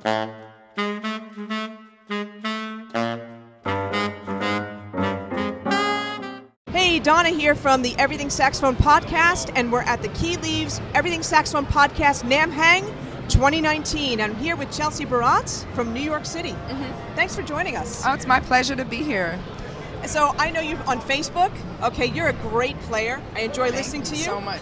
Hey, Donna here from the Everything Saxophone podcast, and we're at the Key Leaves Everything Saxophone podcast NAMM Hang 2019. I'm here with Chelsea Baratz from New York City. Mm-hmm. Thanks for joining us. Oh, it's my pleasure to be here. So I know you on Facebook. Okay, you're a great player. I enjoy listening to you so much.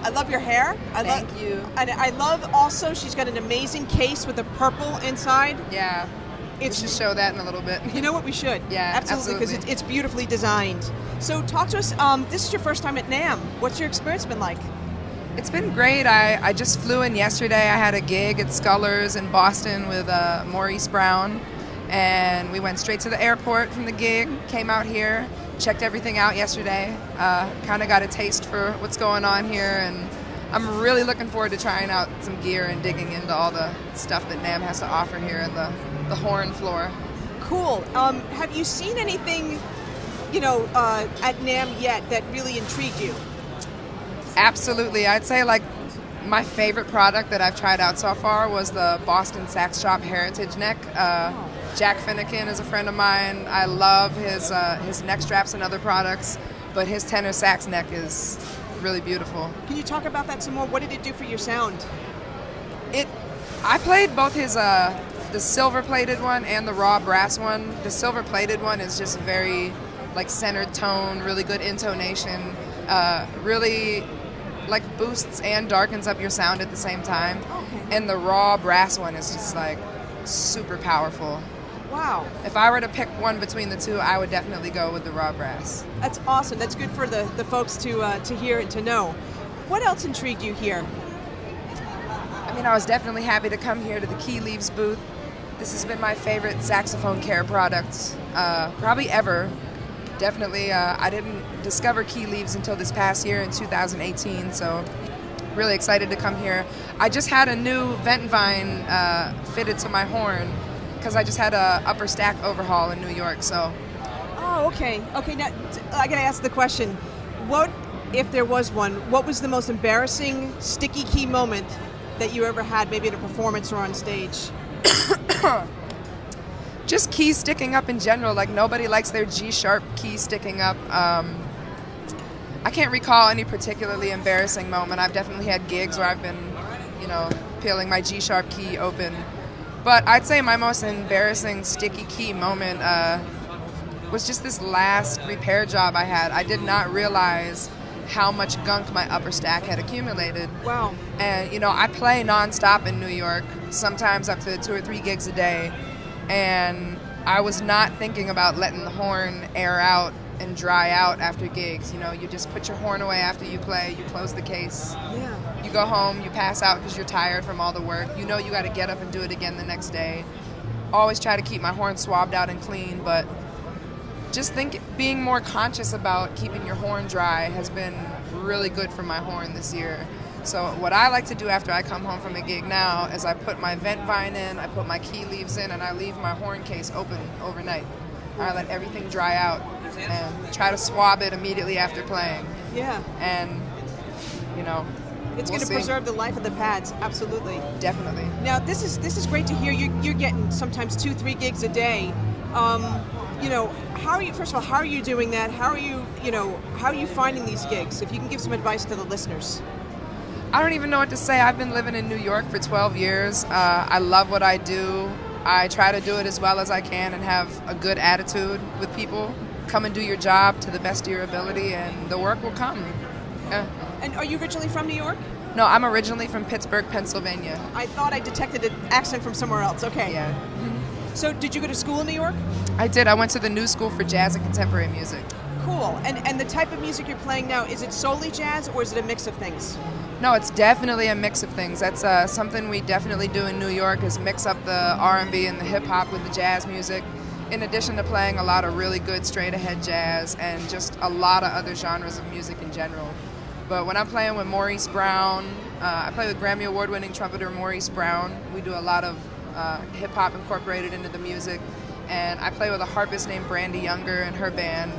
I love your hair. Thank you. And I love also she's got an amazing case with the purple inside. Yeah. We should show that in a little bit. You know what? We should. Yeah, absolutely, because it's beautifully designed. So talk to us. This is your first time at NAMM. What's your experience been like? It's been great. I just flew in yesterday. I had a gig at Scullers in Boston with Maurice Brown, and we went straight to the airport from the gig, came out here, checked everything out yesterday, kind of got a taste for what's going on here, and I'm really looking forward to trying out some gear and digging into all the stuff that NAMM has to offer here at the horn floor. Cool. Have you seen anything, at NAMM yet that really intrigued you? Absolutely. I'd say like my favorite product that I've tried out so far was the Boston Sax Shop Heritage Neck. Jack Finnegan is a friend of mine. I love his neck straps and other products, but his tenor sax neck is really beautiful. Can you talk about that some more? What did it do for your sound? I played both his the silver-plated one and the raw brass one. The silver-plated one is just very like centered tone, really good intonation, really like boosts and darkens up your sound at the same time. Okay. And the raw brass one is just like super powerful. Wow. If I were to pick one between the two, I would definitely go with the raw brass. That's awesome. That's good for the folks to hear and to know. What else intrigued you here? I mean, I was definitely happy to come here to the Key Leaves booth. This has been my favorite saxophone care product, probably ever. Definitely, I didn't discover Key Leaves until this past year in 2018, so really excited to come here. I just had a new vent vine fitted to my horn because I just had a upper stack overhaul in New York, so. Oh, okay. Okay, now I gotta ask the question. What, if there was one, what was the most embarrassing sticky key moment that you ever had, maybe at a performance or on stage? Just keys sticking up in general. Like, nobody likes their G-sharp key sticking up. I can't recall any particularly embarrassing moment. I've definitely had gigs where I've been, peeling my G-sharp key open. But I'd say my most embarrassing sticky key moment was just this last repair job I had. I did not realize how much gunk my upper stack had accumulated. Wow. And, I play nonstop in New York, sometimes up to 2 or 3 gigs a day. And I was not thinking about letting the horn air out and dry out after gigs. You just put your horn away after you play, you close the case. Yeah. You go home, you pass out because you're tired from all the work. You got to get up and do it again the next day. Always try to keep my horn swabbed out and clean, but just being more conscious about keeping your horn dry has been really good for my horn this year. So what I like to do after I come home from a gig now is I put my vent vine in, I put my key leaves in, and I leave my horn case open overnight. I let everything dry out and try to swab it immediately after playing. Yeah. And, it's going to preserve the life of the pads, absolutely. Definitely. Now, this is great to hear. You're getting sometimes 2-3 gigs a day. How are you? First of all, how are you doing that? How are you finding these gigs? If you can give some advice to the listeners. I don't even know what to say. I've been living in New York for 12 years. I love what I do. I try to do it as well as I can and have a good attitude with people. Come and do your job to the best of your ability, and the work will come. Yeah. And are you originally from New York? No, I'm originally from Pittsburgh, Pennsylvania. I thought I detected an accent from somewhere else. Okay. Yeah. So did you go to school in New York? I did. I went to the New School for Jazz and Contemporary Music. Cool. And the type of music you're playing now, is it solely jazz or is it a mix of things? No, it's definitely a mix of things. That's something we definitely do in New York, is mix up the R&B and the hip-hop with the jazz music, in addition to playing a lot of really good straight-ahead jazz and just a lot of other genres of music in general. But when I'm playing with Maurice Brown, I play with Grammy Award-winning trumpeter Maurice Brown. We do a lot of hip-hop incorporated into the music. And I play with a harpist named Brandy Younger and her band,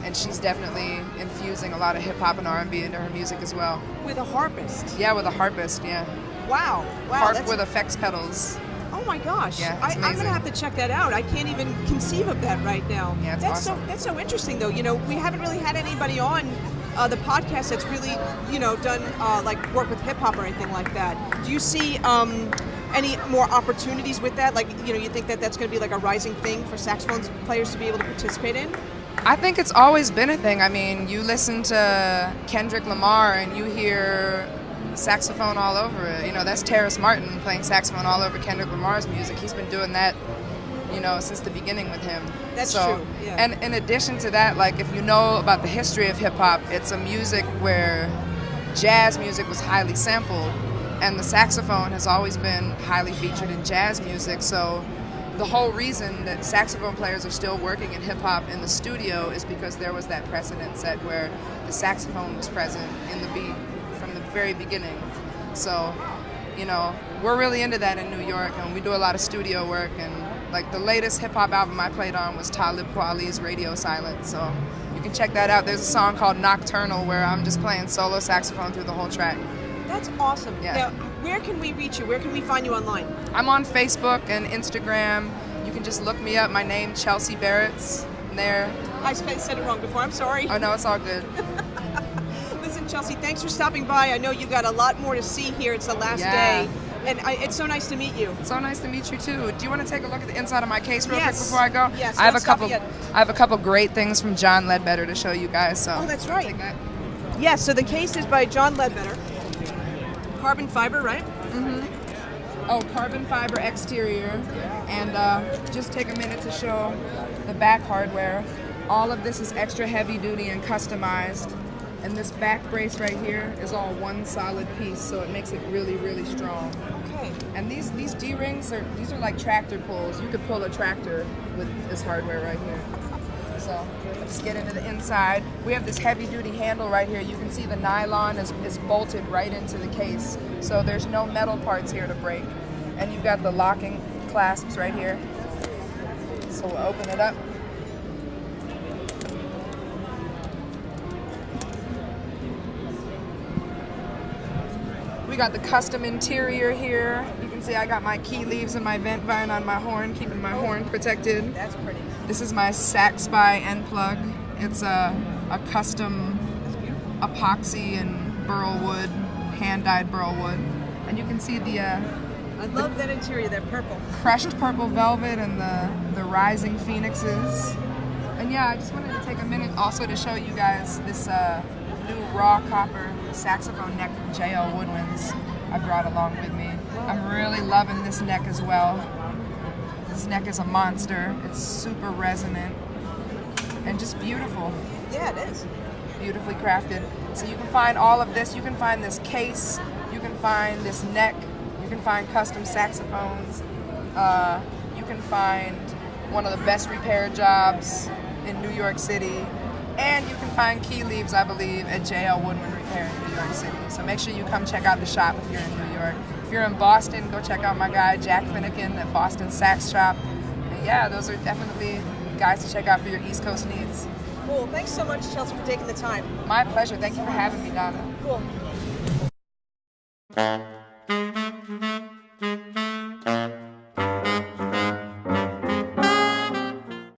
and she's definitely infusing a lot of hip-hop and R&B into her music as well. With a harpist? Yeah, with a harpist, yeah. Wow. Harp with effects pedals. Oh my gosh! Yeah, it's I'm amazing. gonna have to check that out. I can't even conceive of that right now. Yeah, it's that's awesome. That's so interesting, though. You know, we haven't really had anybody on the podcast that's really, you know, done like work with hip hop or anything like that. Do you see any more opportunities with that? Like, you know, you think that that's going to be like a rising thing for saxophone players to be able to participate in? I think it's always been a thing. I mean, you listen to Kendrick Lamar and you hear saxophone all over it. You know, that's Terrace Martin playing saxophone all over Kendrick Lamar's music. He's been doing that, you know, since the beginning with him. That's true, yeah. And in addition to that, like, if you know about the history of hip-hop, it's a music where jazz music was highly sampled, and the saxophone has always been highly featured in jazz music. So the whole reason that saxophone players are still working in hip-hop in the studio is because there was that precedent set where the saxophone was present in the beat from the very beginning. So, you know, we're really into that in New York, and we do a lot of studio work. And like the latest hip-hop album I played on was Talib Kweli's Radio Silence, so you can check that out. There's a song called Nocturnal where I'm just playing solo saxophone through the whole track. That's awesome. Yeah. Now, where can we reach you? Where can we find you online? I'm on Facebook and Instagram. You can just look me up. My name, Chelsea Baratz. There. I said it wrong before. I'm sorry. Oh no, it's all good. Listen, Chelsea, thanks for stopping by. I know you've got a lot more to see here. It's the last day. And it's so nice to meet you. So nice to meet you too. Do you want to take a look at the inside of my case real quick Yes. before I go? Yes. I have a couple great things from John Ledbetter to show you guys. So Oh, that's right. take that. Yes, so the case is by John Ledbetter. Carbon fiber, right? Oh, carbon fiber exterior, and just take a minute to show the back hardware. All of this is extra heavy duty and customized, and this back brace right here is all one solid piece, so it makes it really, really strong. Okay. And these D-rings are like tractor pulls. You could pull a tractor with this hardware right here. So let's get into the inside. We have this heavy duty handle right here. You can see the nylon is bolted right into the case. So there's no metal parts here to break. And you've got the locking clasps right here. So we'll open it up. We got the custom interior here. You can see I got my key leaves and my vent vine on my horn, keeping my horn protected. That's pretty. This is my Sax Spy end plug. It's a custom epoxy and burl wood, hand-dyed burl wood. And you can see the I love that interior, that purple. crushed purple velvet and the rising phoenixes. And yeah, I just wanted to take a minute also to show you guys this new raw copper saxophone neck from JL Woodwinds I brought along with me. I'm really loving this neck as well. This neck is a monster. It's super resonant and just beautiful. Yeah, it is. Beautifully crafted. So you can find all of this. You can find this case. You can find this neck. You can find custom saxophones. You can find one of the best repair jobs in New York City. And you can find key leaves, I believe, at JL Woodwind Repair in New York City. So make sure you come check out the shop if you're in New York. If you're in Boston, go check out my guy Jack Finnegan at Boston Sax Shop. And yeah, those are definitely guys to check out for your East Coast needs. Cool. Thanks so much, Chelsea, for taking the time. My pleasure. Thank you for having me, Donna. Cool.